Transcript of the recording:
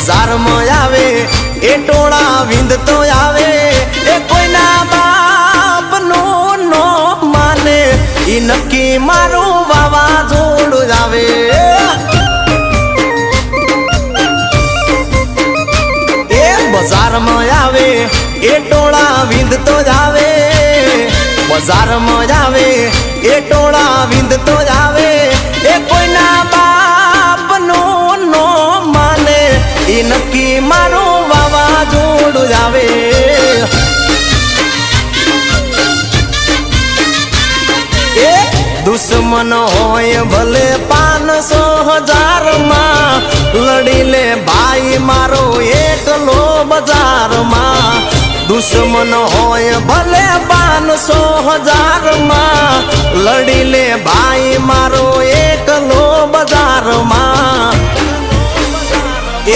બજારમાં આવે એ ટોળા વિંધતો આવે એ કોઈના બાપનું નો માને ઈ નક્કી મારું વાવાઝોડું આવે એ બજારમાં આવે એ ટોળા વિંધતો જ આવે બજારમાં આવે એ ટોળા વિંધતો જ આવે એ કોઈના બાપનું નો માને ઈ નક્કી મારું વાવાઝોડું જ આવે એ દુશ્મન હોય ભલે 500,000 માં લડી લે ભાઈ મારો એકલો બજારમાં દુશ્મન હોય ભલે 500,000 માં લડી લે ભાઈ મારો એકલો બજારમાં